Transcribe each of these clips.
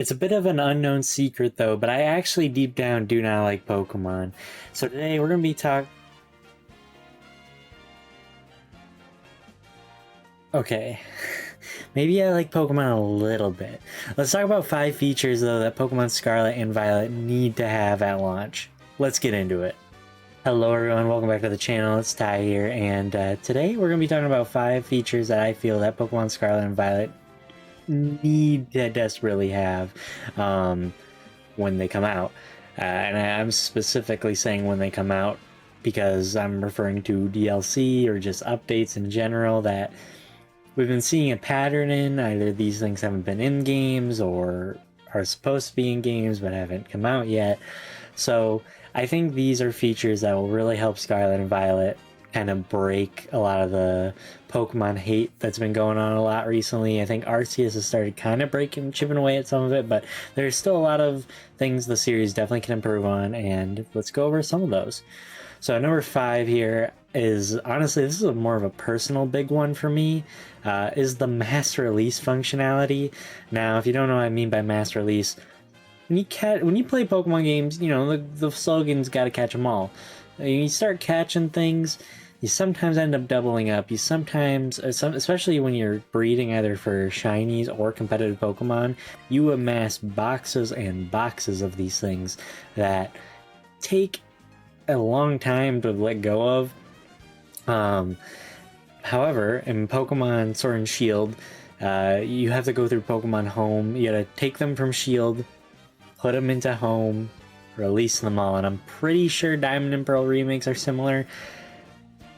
It's a bit of an unknown secret though, but I actually deep down do not like Pokemon. So today we're going to be Okay, maybe I like Pokemon a little bit. Let's talk about 5 features though that Pokemon Scarlet and Violet need to have at launch. Let's get into it. Hello everyone, welcome back to the channel. It's Ty here, and today we're going to be talking about 5 features that I feel that Pokemon Scarlet and Violet need to desperately have when they come out. And I'm specifically saying when they come out because I'm referring to DLC or just updates in general that we've been seeing a pattern in. Either these things haven't been in games or are supposed to be in games but haven't come out yet. So I think these are features that will really help Scarlet and Violet kind of break a lot of the Pokemon hate that's been going on a lot recently. I think Arceus has started kind of chipping away at some of it, but there's still a lot of things the series definitely can improve on, and let's go over some of those. So number 5 here is, honestly, this is more of a personal big one for me, is the mass release functionality. Now, if you don't know what I mean by mass release, when you play Pokemon games, you know, the slogan's gotta catch them all. You start catching things, you sometimes end up doubling up. You sometimes, especially when you're breeding either for shinies or competitive Pokemon, you amass boxes and boxes of these things that take a long time to let go of. However, in Pokemon Sword and Shield, you have to go through Pokemon Home. You gotta take them from Shield, put them into Home, release them all, and I'm pretty sure Diamond and Pearl remakes are similar.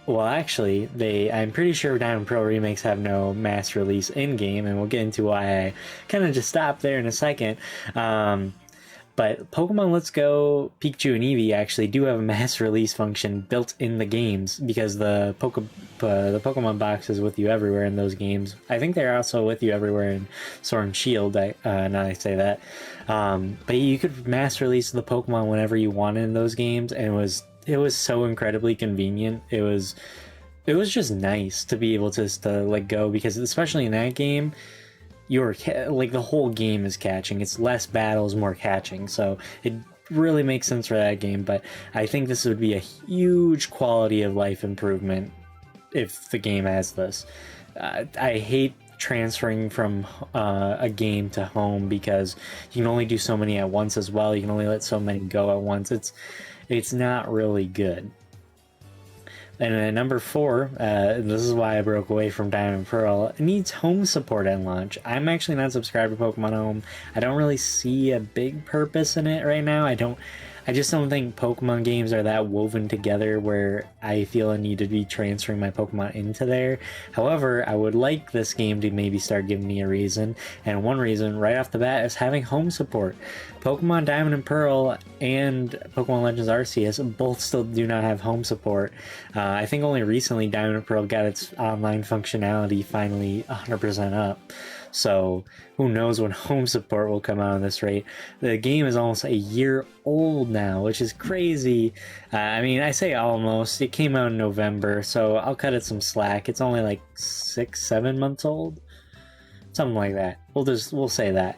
Well, actually, I'm pretty sure Diamond and Pearl remakes have no mass release in-game, and we'll get into why I kind of just stopped there in a second. But Pokemon Let's Go, Pikachu, and Eevee actually do have a mass release function built in the games because the Pokemon box is with you everywhere in those games. I think they're also with you everywhere in Sword and Shield, now that I say that. But you could mass release the Pokemon whenever you wanted in those games, and it was so incredibly convenient. It was just nice to be able to let go, because especially in that game, you're like, the whole game is catching. It's less battles, more catching, so it really makes sense for that game. But I think this would be a huge quality of life improvement if the game has this. I hate transferring from a game to Home because you can only do so many at once as well. You can only let so many go at once. It's not really good. And at number 4, this is why I broke away from Diamond and Pearl, it needs home support at launch. I'm actually not subscribed to Pokemon Home. I don't really see a big purpose in it right now. I just don't think Pokemon games are that woven together where I feel a need to be transferring my Pokemon into there. However, I would like this game to maybe start giving me a reason, and one reason right off the bat is having home support. Pokemon Diamond and Pearl and Pokemon Legends Arceus both still do not have home support. I think only recently Diamond and Pearl got its online functionality finally 100% up. So who knows when home support will come out on this rate. The game is almost a year old now, which is crazy. I mean, I say almost. It came out in November, so I'll cut it some slack. It's only like 6-7 months old, something like that. We'll say that.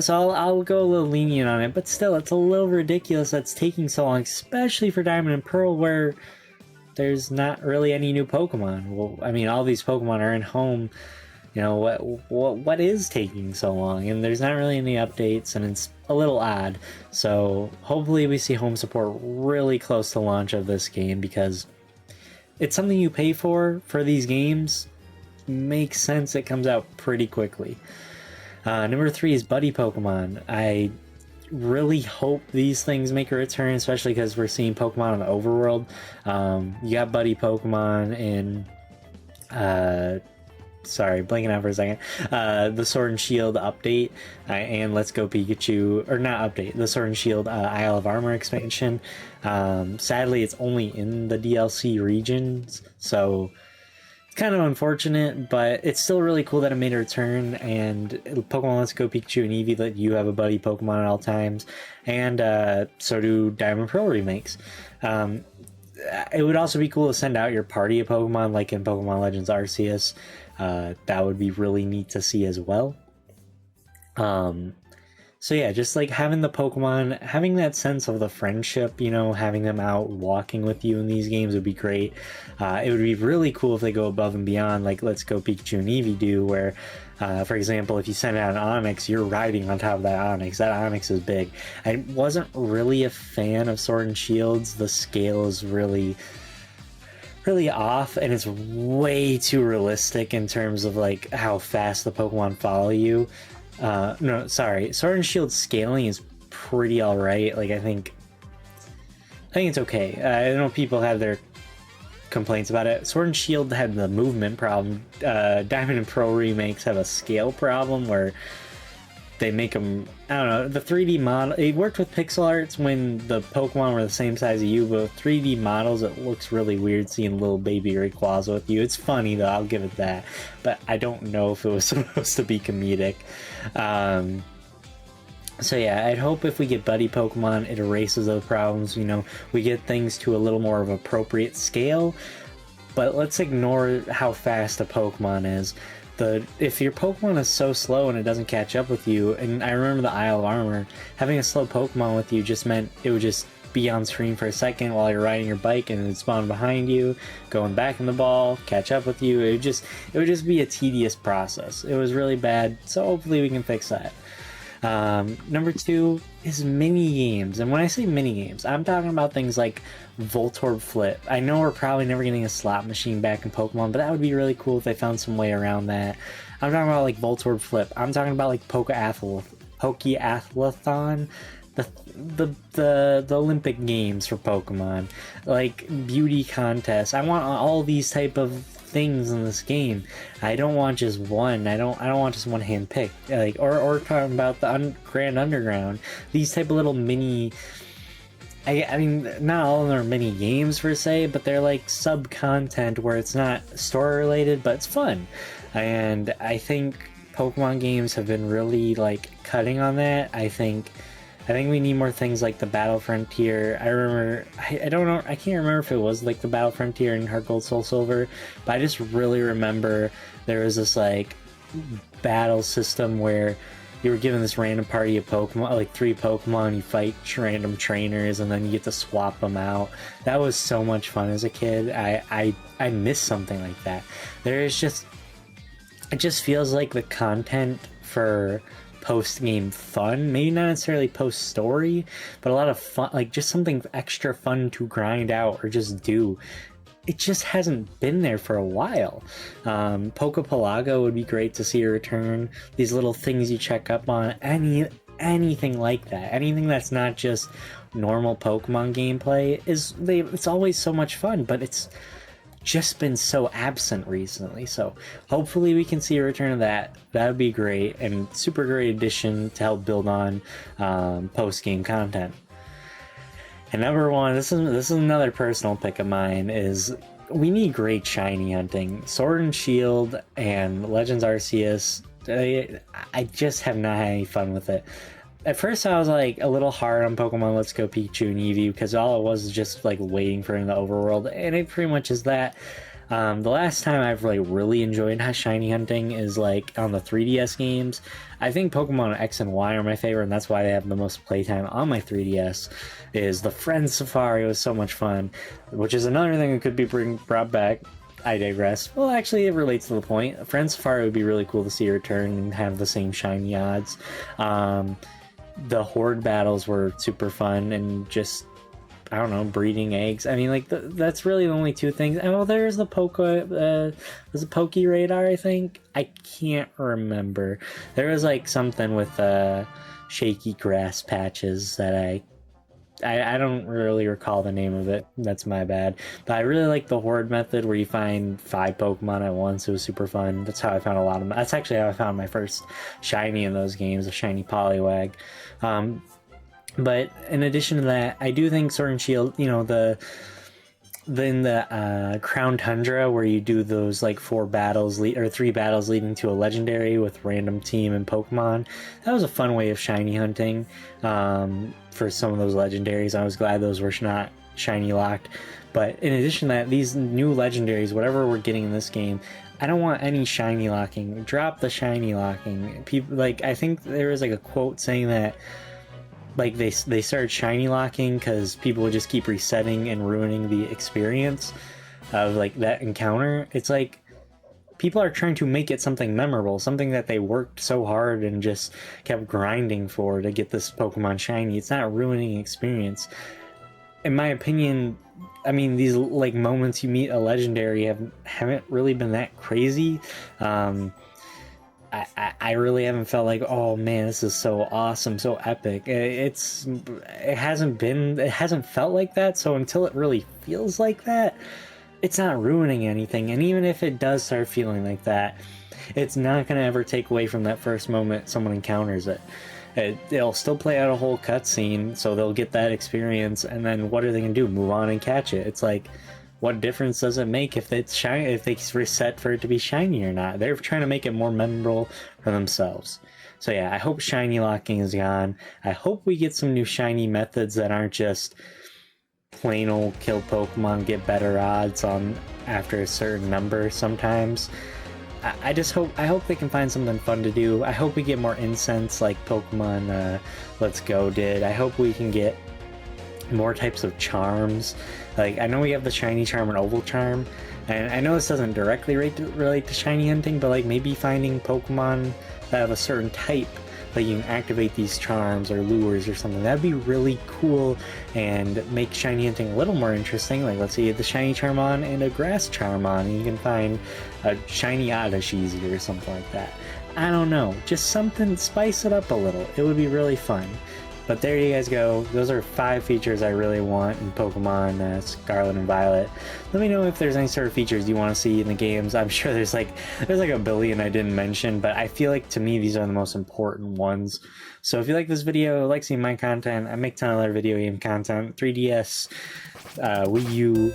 So I'll go a little lenient on it, but still, it's a little ridiculous that's taking so long, especially for Diamond and Pearl, where there's not really any new Pokemon. Well, I mean, all these Pokemon are in Home. You know, what is taking so long? And there's not really any updates, and it's a little odd. So hopefully we see home support really close to launch of this game, because it's something you pay for these games. Makes sense it comes out pretty quickly. Number 3 is Buddy Pokemon. I really hope these things make a return, especially because we're seeing Pokemon in the overworld. You got Buddy Pokemon in sorry, blanking out for a second. The Sword and Shield update, and Let's Go Pikachu, or not update, the Sword and Shield Isle of Armor expansion. Sadly, it's only in the DLC regions, so it's kind of unfortunate, but it's still really cool that it made a return. And Pokemon Let's Go Pikachu and Eevee let you have a buddy Pokemon at all times, and so do Diamond and Pearl remakes. It would also be cool to send out your party of Pokemon, like in Pokemon Legends Arceus. That would be really neat to see as well. So yeah, just like having the Pokemon, having that sense of the friendship, having them out walking with you in these games would be great. It would be really cool if they go above and beyond, like Let's Go Pikachu and Eevee do, where, for example, if you send out an Onix, you're riding on top of that Onix. That Onix is big. I wasn't really a fan of Sword and Shields. The scale is really off, and it's way too realistic in terms of like how fast the Pokemon follow you. No, sorry. Sword and Shield scaling is pretty alright. Like, I think it's okay. I know people have their complaints about it. Sword and Shield had the movement problem. Diamond and Pearl remakes have a scale problem where they make them, I don't know, the 3D model, it worked with pixel arts when the Pokemon were the same size as you, but 3D models, it looks really weird seeing little baby Rayquaza with you. It's funny though, I'll give it that, but I don't know if it was supposed to be comedic. So yeah, I'd hope if we get buddy Pokemon, it erases those problems, we get things to a little more of appropriate scale, but let's ignore how fast a Pokemon is. If your Pokemon is so slow and it doesn't catch up with you, and I remember the Isle of Armor, having a slow Pokemon with you just meant it would just be on screen for a second while you're riding your bike and it would spawn behind you, going back in the ball, catch up with you. It would just be a tedious process. It was really bad, so hopefully we can fix that. Number 2 is mini games, and when I say mini games, I'm talking about things like Voltorb Flip. I know we're probably never getting a slot machine back in Pokemon, but that would be really cool if they found some way around that. I'm talking about like Voltorb Flip. I'm talking about like Pokeathlon, the Olympic Games for Pokemon, like beauty contests. I want all these type of things in this game. I don't want just one. I don't want just one hand picked. Like or talking about the Grand Underground. These type of little mini. I mean, not all of them are mini games per se, but they're like sub content where it's not story related, but it's fun. And I think Pokemon games have been really like cutting on that. I think we need more things like the Battle Frontier. I remember, I don't know, I can't remember if it was like the Battle Frontier in Heart Gold Soul Silver, but I just really remember there was this like battle system where you were given this random party of Pokemon, like 3 Pokemon, you fight random trainers, and then you get to swap them out. That was so much fun as a kid. I miss something like that. It just feels like the content for post-game fun, maybe not necessarily post-story, but a lot of fun, like just something extra fun to grind out or just do. It just hasn't been there for a while. Pokepalago would be great to see a return. These little things you check up on, anything like that, anything that's not just normal Pokemon gameplay it's always so much fun, but it's just been so absent recently. So hopefully we can see a return of that. That would be great, and super great addition to help build on post-game content. And number 1, this is another personal pick of mine, is we need great shiny hunting. Sword and Shield and Legends Arceus, I just have not had any fun with it. At first I was like a little hard on Pokemon Let's Go Pikachu and Eevee because all it was just like waiting for in the overworld, and it pretty much is that. The last time I've like really enjoyed shiny hunting is like on the 3DS games. I think Pokemon X and Y are my favorite, and that's why they have the most playtime on my 3DS. Is the Friend Safari was so much fun, which is another thing that could be brought back. I digress. Well, actually, it relates to the point. Friend Safari would be really cool to see return and have the same shiny odds. The Horde battles were super fun, and just, I don't know, breeding eggs. I mean, like, that's really the only 2 things. Oh, there's the there's a Poke Radar, I think? I can't remember. There was, like, something with, shaky grass patches that I don't really recall the name of it. That's my bad. But I really like the Horde method where you find 5 Pokemon at once. It was super fun. That's how I found a lot of them. That's actually how I found my first shiny in those games, a shiny Poliwag. But in addition to that, I do think Sword and Shield, the Crown Tundra where you do those like 4 battles or 3 battles leading to a legendary with random team and Pokemon, that was a fun way of shiny hunting for some of those legendaries. I was glad those were not shiny locked. But in addition to that, these new legendaries, whatever we're getting in this game, I don't want any shiny locking. Drop the shiny locking. People, like, I think there was like a quote saying that like they started shiny locking because people would just keep resetting and ruining the experience of like that encounter. It's like people are trying to make it something memorable, something that they worked so hard and just kept grinding for to get this Pokemon shiny. It's not ruining experience. In my opinion, I mean, these like moments you meet a legendary haven't really been that crazy. I really haven't felt like, oh man, this is so awesome, so epic. It hasn't felt like that. So until it really feels like that, it's not ruining anything. And even if it does start feeling like that, it's not going to ever take away from that first moment someone encounters it. It'll still play out a whole cutscene, so they'll get that experience, and then what are they going to do? Move on and catch it. It's like, what difference does it make if it's shiny, if they reset for it to be shiny or not? They're trying to make it more memorable for themselves. So yeah, I hope shiny locking is gone. I hope we get some new shiny methods that aren't just plain old kill Pokemon, get better odds on after a certain number sometimes. I just hope they can find something fun to do. I hope we get more incense like Pokemon Let's Go did. I hope we can get more types of charms. Like, I know we have the shiny charm and oval charm, and I know this doesn't directly relate to shiny hunting, but like maybe finding Pokemon that have a certain type, like you can activate these charms or lures or something. That'd be really cool and make shiny hunting a little more interesting. Like, let's say you have the shiny Charmon and a grass Charmon, and you can find a shiny Oddish or something like that. I don't know, just something, spice it up a little. It would be really fun. But there you guys go. Those are 5 features I really want in Pokemon Scarlet and Violet. Let me know if there's any sort of features you want to see in the games. I'm sure there's like a billion I didn't mention, but I feel like to me these are the most important ones. So if you like this video, like seeing my content, I make a ton of other video game content. 3DS, Wii U,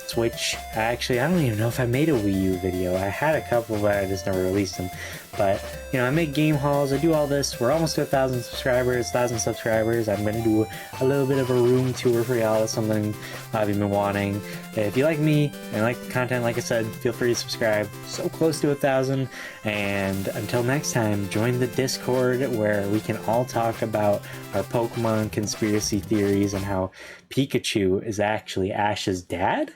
Switch. I don't even know if I made a Wii U video. I had a couple, but I just never released them. But, you know, I make game hauls, I do all this. We're almost to 1,000 subscribers. I'm going to do a little bit of a room tour for y'all. That's something I've been wanting. If you like me and like the content, like I said, feel free to subscribe. So close to 1,000. And until next time, join the Discord where we can all talk about our Pokemon conspiracy theories and how Pikachu is actually Ash's dad.